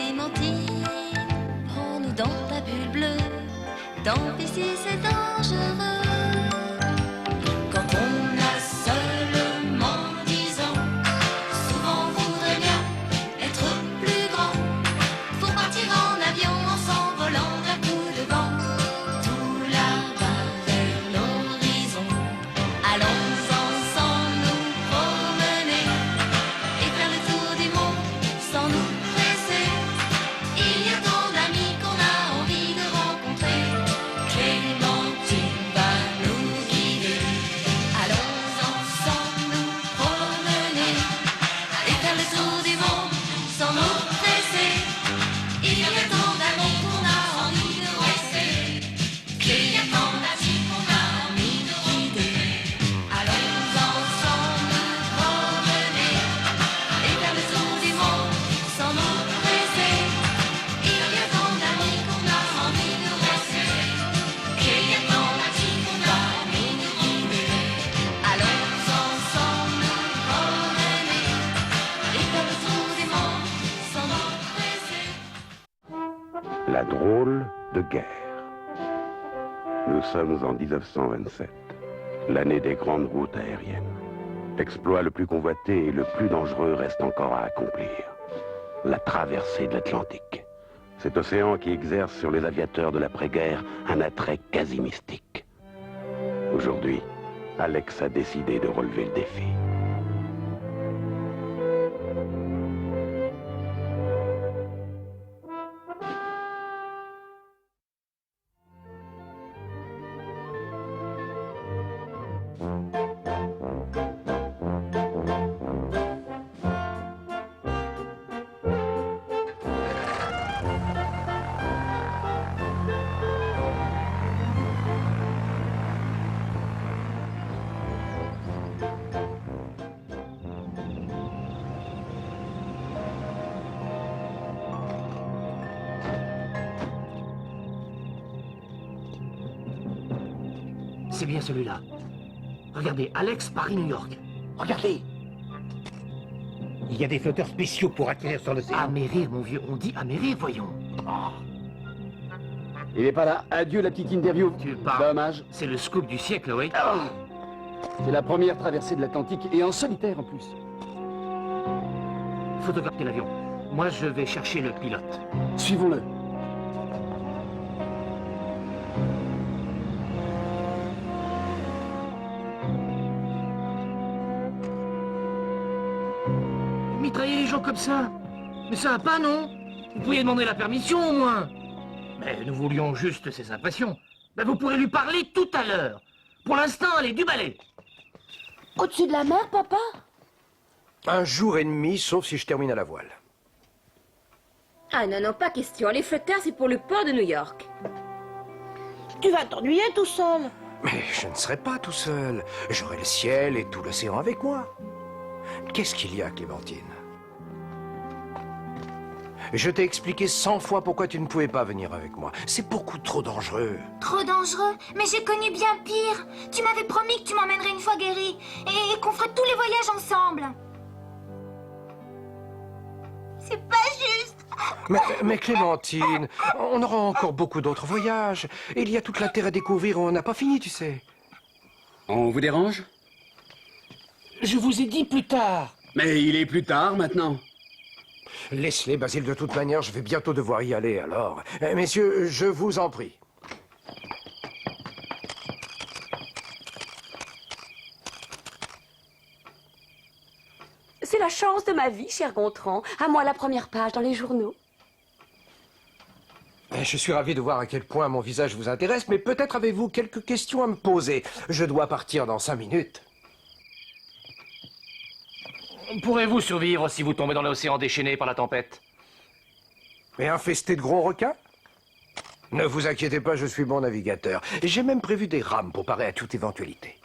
Clémentine, prends-nous dans ta bulle bleue. Tant pis si c'est dangereux. Quand on a seulement 10 ans, souvent on voudrait bien être plus grand. Faut partir en avion en s'envolant d'un coup de vent. Tout là-bas vers l'horizon. Allons ensemble nous promener et faire le tour du monde sans nous presser. Il y a tant d'amis qu'on a envie de rencontrer. Clémentine va nous guider. Allons ensemble nous promener et faire le tour du monde sans nous presser. Il y a tant d'amis qu'on a envie de rester. Il y a tant d'amis qu'on a envie de guider. Allons ensemble nous promener et faire le tour du monde sans nous presser. Il y a tant d'amis qu'on a envie de rester. Il y a tant d'amis qu'on a envie de guider. Allons ensemble nous promener et faire le tour du monde sans nous presser. La drôle de guerre. Nous sommes en 1927, l'année des grandes routes aériennes. L'exploit le plus convoité et le plus dangereux reste encore à accomplir. La traversée de l'Atlantique. Cet océan qui exerce sur les aviateurs de l'après-guerre un attrait quasi mystique. Aujourd'hui, Alex a décidé de relever le défi. C'est bien celui-là. Regardez, Alex, Paris-New York. Regardez. Il y a des flotteurs spéciaux pour atterrir sur l'océan. Amérir, mon vieux. On dit amérir, voyons. Il est pas là. Adieu la petite interview. Tu parles. Dommage. C'est le scoop du siècle, oui. C'est la première traversée de l'Atlantique et en solitaire en plus. Photographiez l'avion. Moi, je vais chercher le pilote. Suivons-le. Mitrailler les gens comme ça. Mais ça va pas, non? Vous pourriez demander la permission, au moins. Mais nous voulions juste ses impressions. Ben, vous pourrez lui parler tout à l'heure. Pour l'instant, allez, du balai. Au-dessus de la mer, papa? Un jour et demi, sauf si je termine à la voile. Ah non, non, pas question. Les flotteurs, c'est pour le port de New York. Tu vas t'ennuyer tout seul. Mais je ne serai pas tout seul. J'aurai le ciel et tout l'océan avec moi. Qu'est-ce qu'il y a, Clémentine? Je t'ai expliqué 100 fois pourquoi tu ne pouvais pas venir avec moi. C'est beaucoup trop dangereux. Trop dangereux? Mais j'ai connu bien pire. Tu m'avais promis que tu m'emmènerais une fois guéri et qu'on ferait tous les voyages ensemble. C'est pas juste. Mais Clémentine, on aura encore beaucoup d'autres voyages. Et il y a toute la terre à découvrir, on n'a pas fini, tu sais. On vous dérange? Je vous ai dit plus tard. Mais il est plus tard maintenant. Laisse-les, Basile, de toute manière, je vais bientôt devoir y aller, alors. Messieurs, je vous en prie. C'est la chance de ma vie, cher Gontran. À moi la première page dans les journaux. Je suis ravi de voir à quel point mon visage vous intéresse, mais peut-être avez-vous quelques questions à me poser. Je dois partir dans 5 minutes. Pourrez-vous survivre si vous tombez dans l'océan déchaîné par la tempête? Et infesté de gros requins? Ne vous inquiétez pas, je suis bon navigateur. J'ai même prévu des rames pour parer à toute éventualité.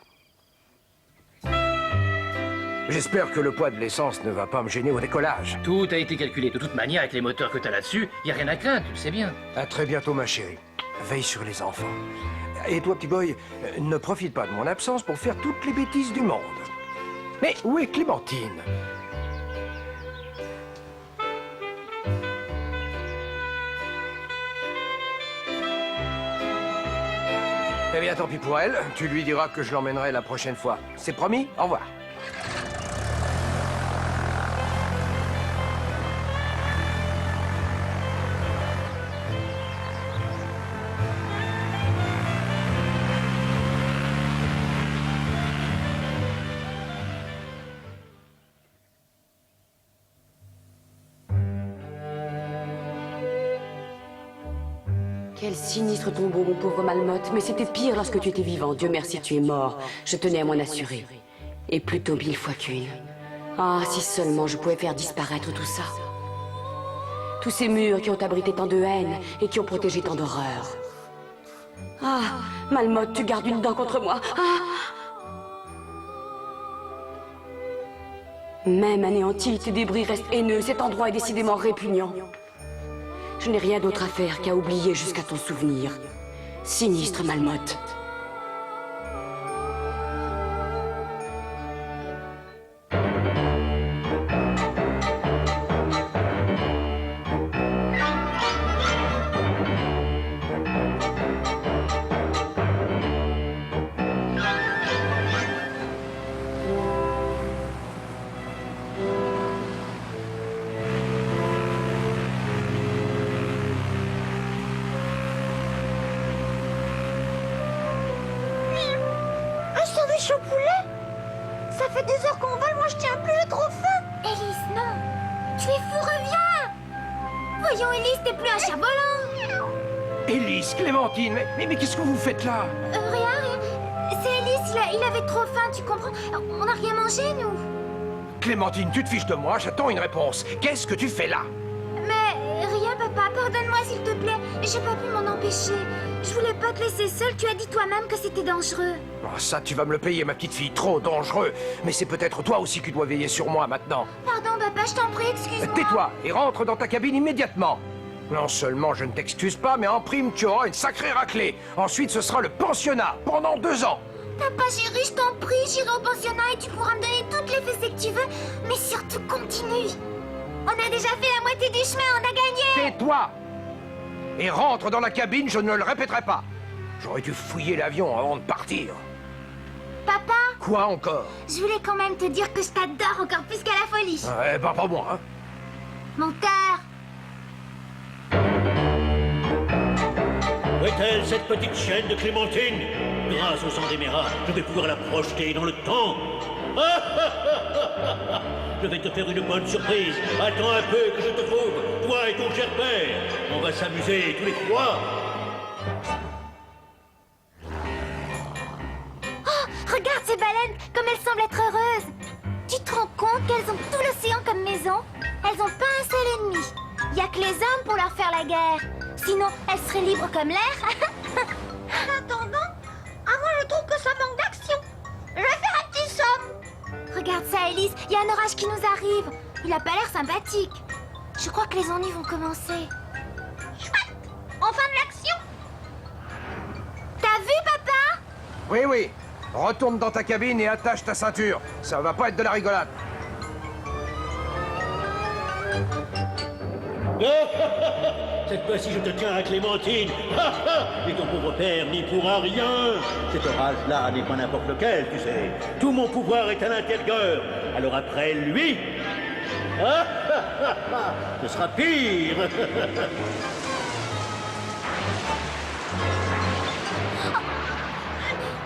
J'espère que le poids de l'essence ne va pas me gêner au décollage. Tout a été calculé. De toute manière, avec les moteurs que t'as là-dessus, y a rien à craindre, tu le sais bien. À très bientôt, ma chérie. Veille sur les enfants. Et toi, petit boy, ne profite pas de mon absence pour faire toutes les bêtises du monde. Mais où est Clémentine? Eh bien, tant pis pour elle. Tu lui diras que je l'emmènerai la prochaine fois. C'est promis? Au revoir. Quel sinistre tombeau, mon pauvre Malmotte. Mais c'était pire lorsque tu étais vivant. Dieu merci, tu es mort. Je tenais à m'en assurer. Et plutôt 1000 fois qu'une. Ah, si seulement je pouvais faire disparaître tout ça. Tous ces murs qui ont abrité tant de haine et qui ont protégé tant d'horreur. Ah, Malmotte, tu gardes une dent contre moi. Ah! Même anéanti, tes débris restent haineux. Cet endroit est décidément répugnant. Je n'ai rien d'autre à faire qu'à oublier jusqu'à ton souvenir. Sinistre Malmotte. Un sandwich au poulet? Ça fait des heures qu'on vole, moi je tiens plus, j'ai trop faim. Élise, non. Tu es fou, reviens. Voyons, Élise, t'es plus un chabolant. Élise, Clémentine, mais qu'est-ce que vous faites là? Rien. C'est Élise, il avait trop faim, tu comprends? On n'a rien mangé, nous. Clémentine, tu te fiches de moi, j'attends une réponse. Qu'est-ce que tu fais là? Mais rien, papa, pardonne-moi s'il te plaît. J'ai pas pu m'en empêcher. Je voulais pas te laisser seule, tu as dit toi-même que c'était dangereux. Oh, ça, tu vas me le payer, ma petite fille, trop dangereux. Mais c'est peut-être toi aussi qui dois veiller sur moi maintenant. Pardon, papa, je t'en prie, excuse-moi. Tais-toi et rentre dans ta cabine immédiatement. Non seulement je ne t'excuse pas, mais en prime, tu auras une sacrée raclée. Ensuite, ce sera le pensionnat pendant 2 ans. Papa chéri, je t'en prie, j'irai au pensionnat et tu pourras me donner toutes les fessées que tu veux. Mais surtout, continue. On a déjà fait la moitié du chemin, on a gagné. Tais-toi et rentre dans la cabine, je ne le répéterai pas. J'aurais dû fouiller l'avion avant de partir. Papa, Quoi encore? je voulais quand même te dire que je t'adore encore plus qu'à la folie. Eh ben, pas moi, hein. Mon cœur. Où est-elle, cette petite chienne de Clémentine? Grâce au sang d'Éméra, je vais pouvoir la projeter dans le temps. Je vais te faire une bonne surprise. Attends un peu que je te trouve, toi et ton cher père. On va s'amuser tous les trois. Oh, regarde ces baleines, comme elles semblent être heureuses. Tu te rends compte qu'elles ont tout l'océan comme maison? Elles ont pas un seul ennemi. Y a que les hommes pour leur faire la guerre. Sinon, elles seraient libres comme l'air. En attendant, moi je trouve que ça manque d'action. Je vais faire un petit somme. Regarde ça, Élise, il y a un orage qui nous arrive. Il a pas l'air sympathique. Je crois que les ennuis vont commencer. Chouette! Enfin de l'action! T'as vu, papa? Oui, oui. Retourne dans ta cabine et attache ta ceinture. Ça va pas être de la rigolade. Cette fois-ci, je te tiens à Clémentine. Et ton pauvre père n'y pourra rien. Cet orage-là n'est pas n'importe lequel, tu sais. Tout mon pouvoir est à l'intérieur. Alors après lui, ce sera pire.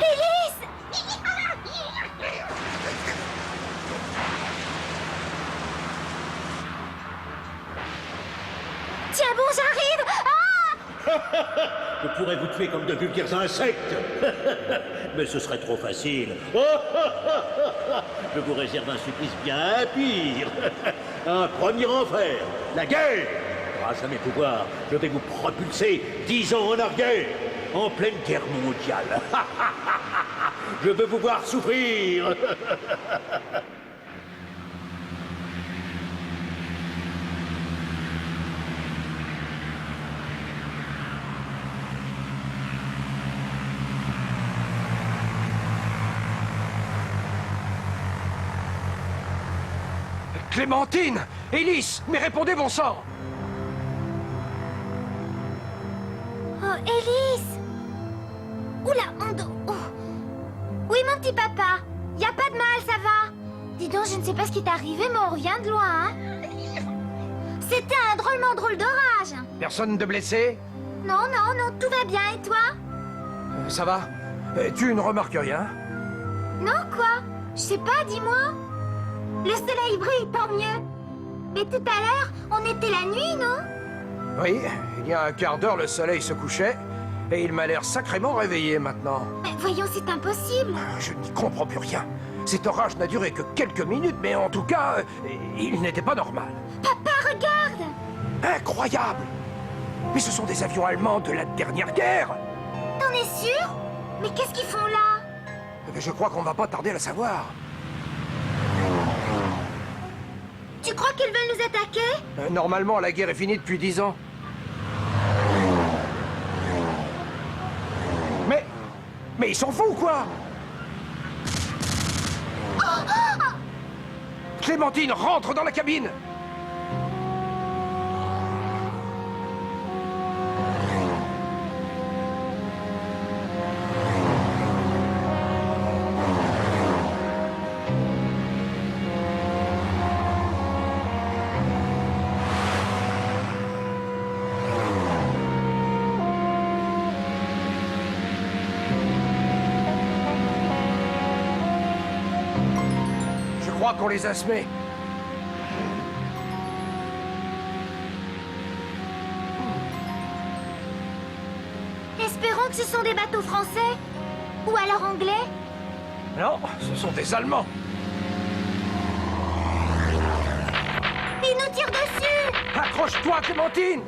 Élise! Tiens bon, j'arrive! Je pourrais vous tuer comme de vulgaires insectes. Mais ce serait trop facile. Je vous réserve un supplice bien pire. Un premier enfer, la guerre. Grâce à mes pouvoirs, je vais vous propulser 10 ans en arrière, en pleine guerre mondiale. Je veux vous voir souffrir. Clémentine! Élise! Mais répondez, bon sang! Oh, Élise! Oula, oh. Oui, mon petit papa. Y a pas de mal, ça va. Dis donc, je ne sais pas ce qui t'est arrivé, mais on revient de loin, hein. C'était un drôle d'orage. Personne de blessé? Non, tout va bien, et toi? Ça va? Tu ne remarques rien? Non, quoi? Je sais pas, dis-moi. Le soleil brille, tant mieux. Mais tout à l'heure, on était la nuit, non? Oui, il y a un quart d'heure, le soleil se couchait, et il m'a l'air sacrément réveillé maintenant. Mais voyons, c'est impossible. Je n'y comprends plus rien. Cet orage n'a duré que quelques minutes, mais en tout cas, il n'était pas normal. Papa, regarde! Incroyable! Mais ce sont des avions allemands de la dernière guerre! T'en es sûr? Mais qu'est-ce qu'ils font là? Je crois qu'on va pas tarder à le savoir. Tu crois qu'ils veulent nous attaquer? Normalement, la guerre est finie depuis 10 ans. Mais ils s'en foutent ou quoi? Clémentine, rentre dans la cabine! Je crois qu'on les a semés. Espérons que ce sont des bateaux français. Ou alors anglais. Non, ce sont des Allemands. Ils nous tirent dessus! Accroche-toi, Clémentine!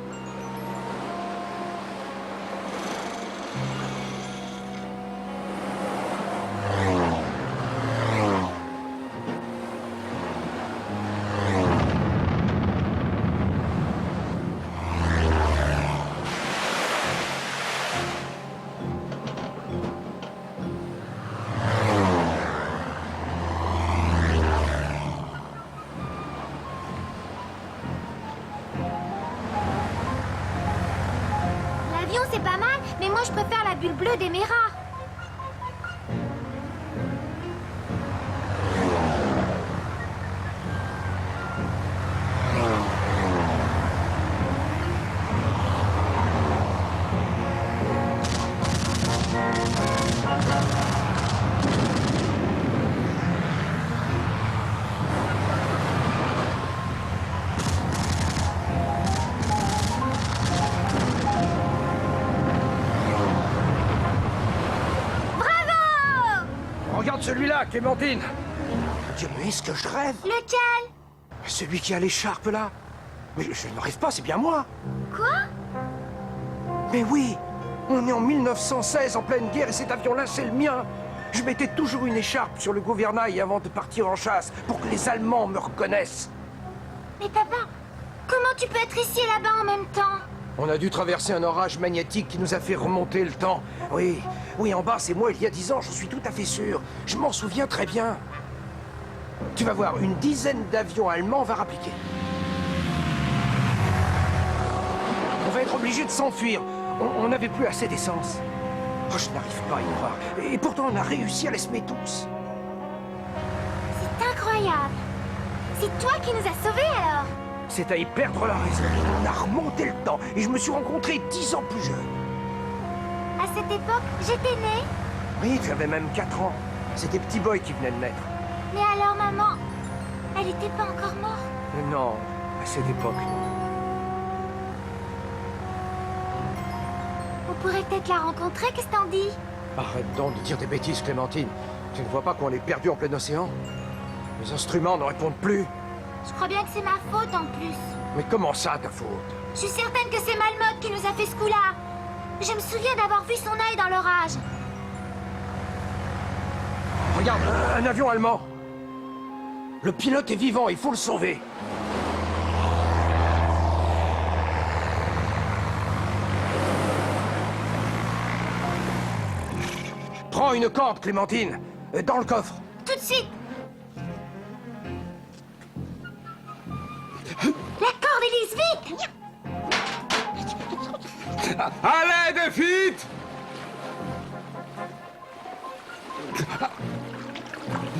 L'avion, c'est pas mal, mais moi je préfère la bulle bleue des Méras. Regarde celui-là, Clémentine! Dieu, mais est-ce que je rêve? Lequel? Celui qui a l'écharpe là? Mais je ne rêve pas, c'est bien moi! Quoi? Mais oui! On est en 1916 en pleine guerre et cet avion-là, c'est le mien! Je mettais toujours une écharpe sur le gouvernail avant de partir en chasse pour que les Allemands me reconnaissent. Mais papa, comment tu peux être ici et là-bas en même temps? On a dû traverser un orage magnétique qui nous a fait remonter le temps. Oui, en bas, c'est moi il y a 10 ans, j'en suis tout à fait sûr. Je m'en souviens très bien. Tu vas voir, une dizaine d'avions allemands va rappliquer. On va être obligé de s'enfuir. On n'avait plus assez d'essence. Oh, je n'arrive pas à y croire. Et pourtant, on a réussi à les semer tous. C'est incroyable. C'est toi qui nous as sauvés alors? C'est à y perdre la raison. On a remonté le temps et je me suis rencontré 10 ans plus jeune. À cette époque, j'étais née. Oui, tu avais même 4 ans. C'était Petit Boy qui venait de naître. Mais alors maman, elle était pas encore morte? Non, à cette époque, non. On pourrait peut-être la rencontrer, qu'est-ce que t'en dis? Arrête donc de dire des bêtises, Clémentine. Tu ne vois pas qu'on est perdu en plein océan? Les instruments ne répondent plus. Je crois bien que c'est ma faute en plus. Mais comment ça, ta faute? Je suis certaine que c'est Malmotte qui nous a fait ce coup-là. Je me souviens d'avoir vu son œil dans l'orage. Regarde, un avion allemand. Le pilote est vivant, il faut le sauver. Prends une corde, Clémentine, dans le coffre. Tout de suite. La corde, Élise, vite! À l'aide, vite!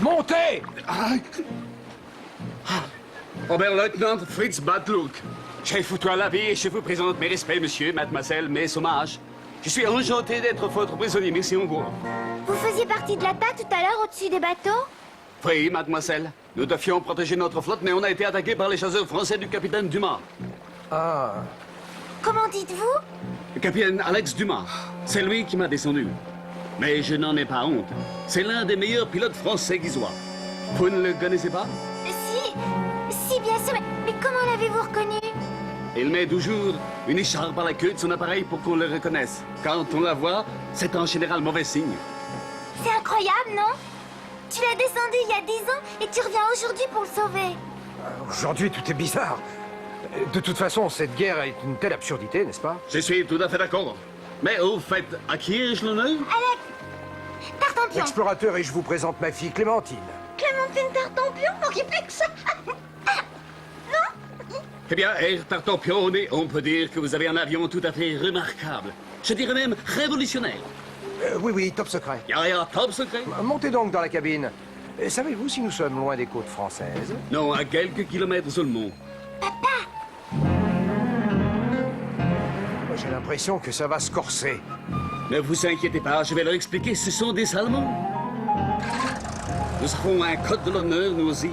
Montez! Oberleutnant Fritz Badlook, chef à la vie, et je vous présente mes respects, monsieur, mademoiselle, mes hommages. Je suis enchanté d'être votre prisonnier, merci Hongrois. Vous faisiez partie de l'attaque tout à l'heure au-dessus des bateaux? Oui, mademoiselle. Nous devions protéger notre flotte, mais on a été attaqué par les chasseurs français du capitaine Dumas. Ah... Comment dites-vous? Le capitaine Alex Dumas. C'est lui qui m'a descendu. Mais je n'en ai pas honte. C'est l'un des meilleurs pilotes français qui soit. Vous ne le connaissez pas? Si, bien sûr, mais comment l'avez-vous reconnu? Il met toujours une écharpe à la queue de son appareil pour qu'on le reconnaisse. Quand on la voit, c'est en général mauvais signe. C'est incroyable, non? Tu l'as descendu il y a 10 ans et tu reviens aujourd'hui pour le sauver. Aujourd'hui, tout est bizarre. De toute façon, cette guerre est une telle absurdité, n'est-ce pas? Je suis tout à fait d'accord. Mais au fait, à qui ai-je l'honneur? Alex! Tartampion! Explorateur, et je vous présente ma fille Clémentine. Clémentine Tartampion, horrible ça. Eh bien, Air Tartampion, on peut dire que vous avez un avion tout à fait remarquable. Je dirais même révolutionnaire. Oui, top secret. Ya, top secret? Montez donc dans la cabine. Savez-vous si nous sommes loin des côtes françaises? Non, à quelques kilomètres seulement. J'ai l'impression que ça va se corser. Ne vous inquiétez pas, je vais leur expliquer, ce sont des Allemands. Nous avons un code de l'honneur, nous aussi.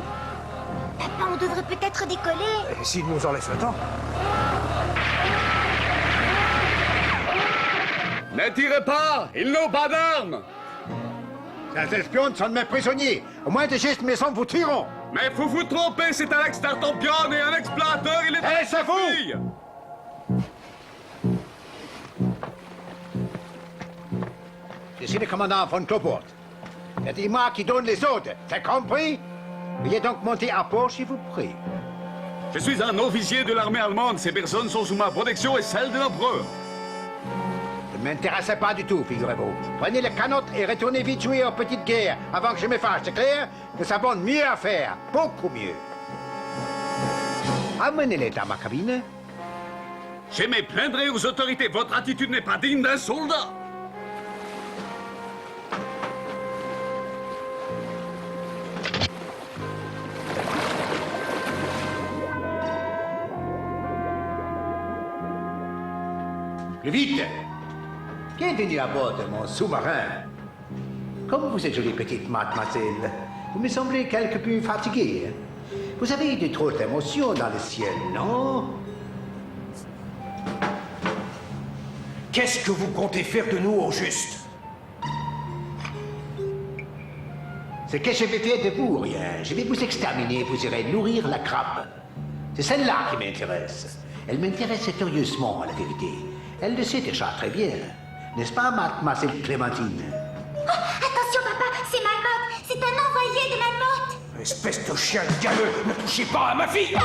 Papa, on devrait peut-être décoller. S'ils nous en laissent le temps. Ne tirez pas! Ils n'ont pas d'armes! Ces espions sont de mes prisonniers. Au moins de gestes, mes hommes vous tireront. Mais vous vous trompez, c'est Alex Tartampion et un explorateur, il est... Eh, c'est vous! Je suis le commandant von Cloport. C'est moi qui donne les ordres, t'as compris? Veuillez donc monter à bord, s'il vous plaît. Je suis un officier de l'armée allemande. Ces personnes sont sous ma protection et celle de l'empereur. Ne m'intéressez pas du tout, figurez-vous. Prenez les canottes et retournez vite jouer aux petites guerres avant que je me fâche, c'est clair? Nous avons mieux à faire, beaucoup mieux. Amenez-les dans ma cabine. Je me plaindrai aux autorités. Votre attitude n'est pas digne d'un soldat. Plus vite! Bienvenue à bord de mon sous-marin. Comme vous êtes jolie petite mademoiselle, vous me semblez quelque peu fatiguée. Vous avez eu de trop d'émotions dans le ciel, non? Qu'est-ce que vous comptez faire de nous au juste? Ce que je vais faire de vous, rien. Je vais vous exterminer, vous irez nourrir la crabe. C'est celle-là qui m'intéresse. Elle m'intéresse sérieusement, à la vérité. Elle le sait déjà très bien. N'est-ce pas, mademoiselle Clémentine? Oh, attention, papa, c'est Malmotte. C'est un envoyé de Malmotte. Espèce de chien galeux, ne touchez pas à ma fille!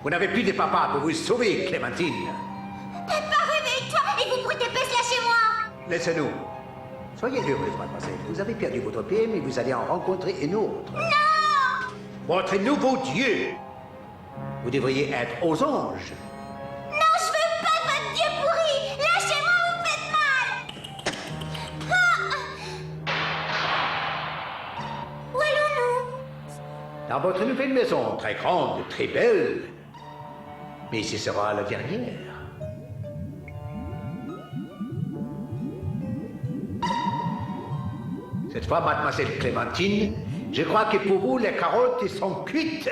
Vous n'avez plus de papa pour vous sauver, Clémentine. Papa, réveille-toi et vous brutes épaisse, lâchez-moi. Laissez-nous. Soyez heureuse, mademoiselle. Vous avez perdu votre pied, mais vous allez en rencontrer un autre. Non! Votre nouveau Dieu. Vous devriez être aux anges. Non, je veux pas votre dieu pourri. Lâchez-moi, vous faites mal. Ah! Où allons-nous? Dans votre nouvelle maison, très grande, très belle. Mais ce sera la dernière. Cette fois, mademoiselle Clémentine, je crois que pour vous, les carottes sont cuites.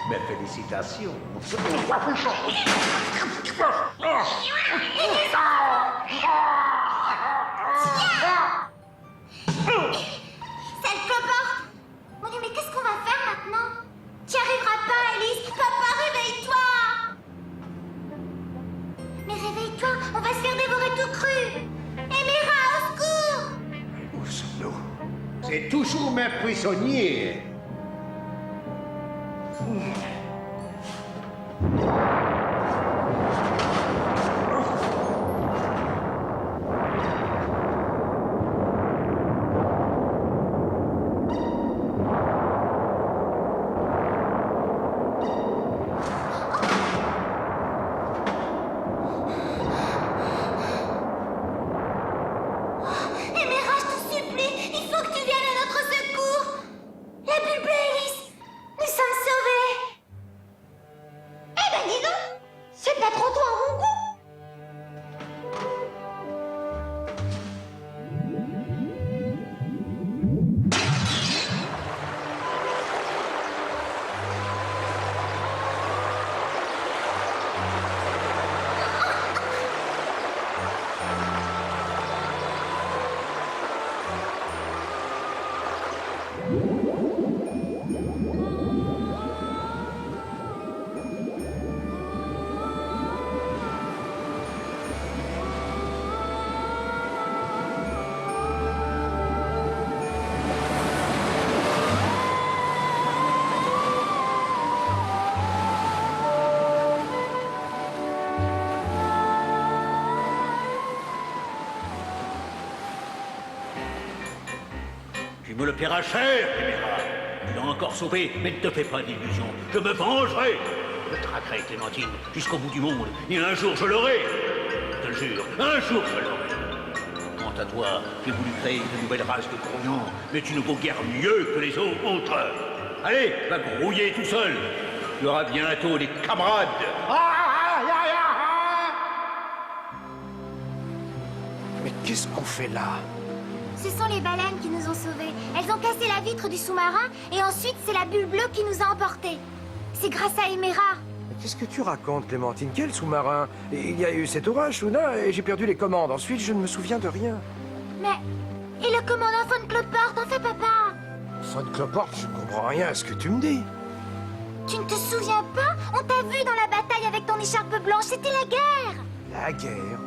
Mes félicitations. Sale cloporte! Mon Dieu, mais qu'est-ce qu'on va faire maintenant? Tu n'y arriveras pas, Alice! Papa, réveille-toi! Mais réveille-toi, on va se faire dévorer tout cru! Émira, au secours! Où sommes-nous? C'est toujours mes prisonniers. Émira, je te supplie, il faut que C'est pas trop toi, Rongo? Tu me le paieras cher, Cléméra. Tu l'as encore sauvé, mais ne te fais pas d'illusions. Je me vengerai. Je traquerai Clémentine jusqu'au bout du monde. Et un jour, je l'aurai. Je te le jure, un jour, je l'aurai. Quant à toi, j'ai voulu créer une nouvelle race de grouillons, mais tu ne vaux guère mieux que les autres. Allez, va grouiller tout seul. Tu auras bientôt des camarades. Mais qu'est-ce qu'on fait là? Ce sont les baleines qui nous ont sauvés. Elles ont cassé la vitre du sous-marin et ensuite c'est la bulle bleue qui nous a emportés. C'est grâce à Emera. Mais qu'est-ce que tu racontes, Clémentine? Quel sous-marin? Il y a eu cet orage, soudain, et j'ai perdu les commandes. Ensuite, je ne me souviens de rien. Mais... Et le commandant von Cloporte, en fait, papa? Von Cloporte, je comprends rien à ce que tu me dis. Tu ne te souviens pas? On t'a vu dans la bataille avec ton écharpe blanche, c'était la guerre. La guerre?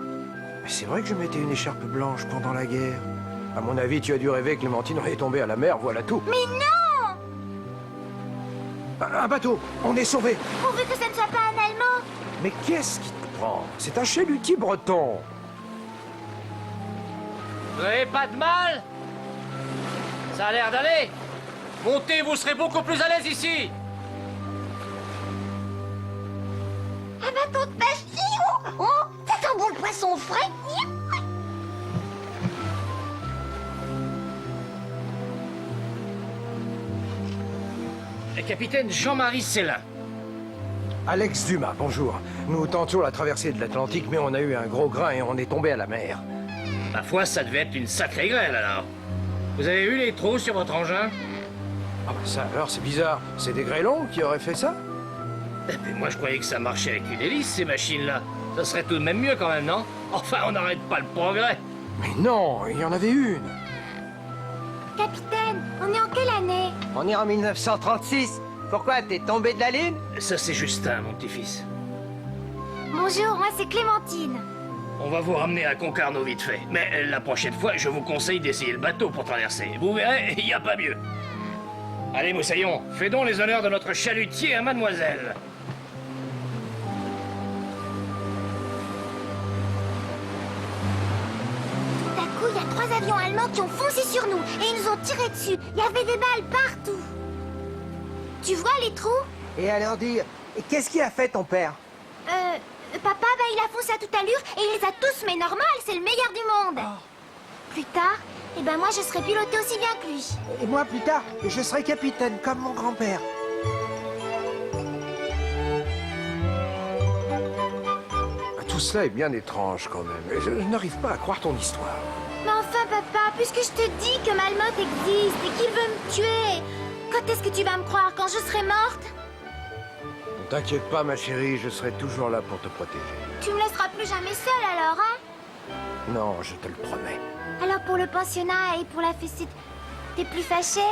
Mais c'est vrai que je mettais une écharpe blanche pendant la guerre. À mon avis, tu as dû rêver que Clémentine est tombée à la mer, voilà tout. Mais non! Un bateau, on est sauvés. Pourvu que ça ne soit pas un Allemand. Mais qu'est-ce qui te prend? C'est un chalutier breton. Vous n'avez pas de mal? Ça a l'air d'aller. Montez, vous serez beaucoup plus à l'aise ici. Un bateau de pêche, oh, c'est un bon poisson frais. Le capitaine Jean-Marie Célin. Alex Dumas, bonjour. Nous tentions la traversée de l'Atlantique, mais on a eu un gros grain et on est tombé à la mer. Ma foi, ça devait être une sacrée grêle, alors. Vous avez vu les trous sur votre engin? Ah bah ça alors, c'est bizarre. C'est des grêlons qui auraient fait ça? Eh ben, moi, je croyais que ça marchait avec une hélice, ces machines-là. Ça serait tout de même mieux, quand même, non? Enfin, on n'arrête pas le progrès. Mais non, il y en avait une. Capitaine, on est en quelle année? On est en 1936. Pourquoi, t'es tombé de la lune? Ça, c'est Justin, mon petit-fils. Bonjour, moi c'est Clémentine. On va vous ramener à Concarneau vite fait. Mais la prochaine fois, je vous conseille d'essayer le bateau pour traverser. Vous verrez, il n'y a pas mieux. Allez, Moussaillon, fais donc les honneurs de notre chalutier à mademoiselle. Tout à coup, il y a 3 avions allemands qui ont foncé sur nous et ils nous ont tiré dessus. Il y avait des balles partout. Tu vois les trous? Et alors dis, qu'est-ce qui a fait ton père? Papa, il a foncé à toute allure et il les a tous, mais normal, c'est le meilleur du monde. Plus tard, moi je serai piloté aussi bien que lui. Et moi, plus tard, je serai capitaine, comme mon grand-père. Tout cela est bien étrange quand même. Je n'arrive pas à croire ton histoire. Mais enfin, papa, puisque je te dis que Malmotte existe et qu'il veut me tuer, quand est-ce que tu vas me croire? Quand je serai morte? Ne t'inquiète pas, ma chérie, je serai toujours là pour te protéger. Tu me laisseras plus jamais seule alors, hein? Non, je te le promets. Alors pour le pensionnat et pour la fessée, t'es plus fâché?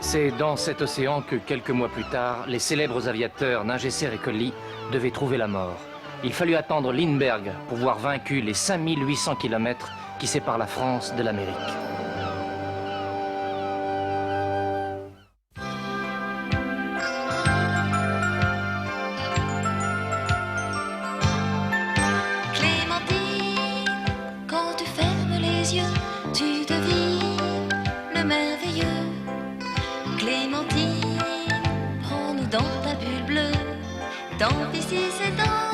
C'est dans cet océan que, quelques mois plus tard, les célèbres aviateurs Ningesser et Colli devaient trouver la mort. Il fallut attendre Lindbergh pour voir vaincu les 5800 km qui séparent la France de l'Amérique. Clémentine, quand tu fermes les yeux, tu devines le merveilleux. Clémentine, prends-nous dans ta bulle bleue, tant pis si c'est dans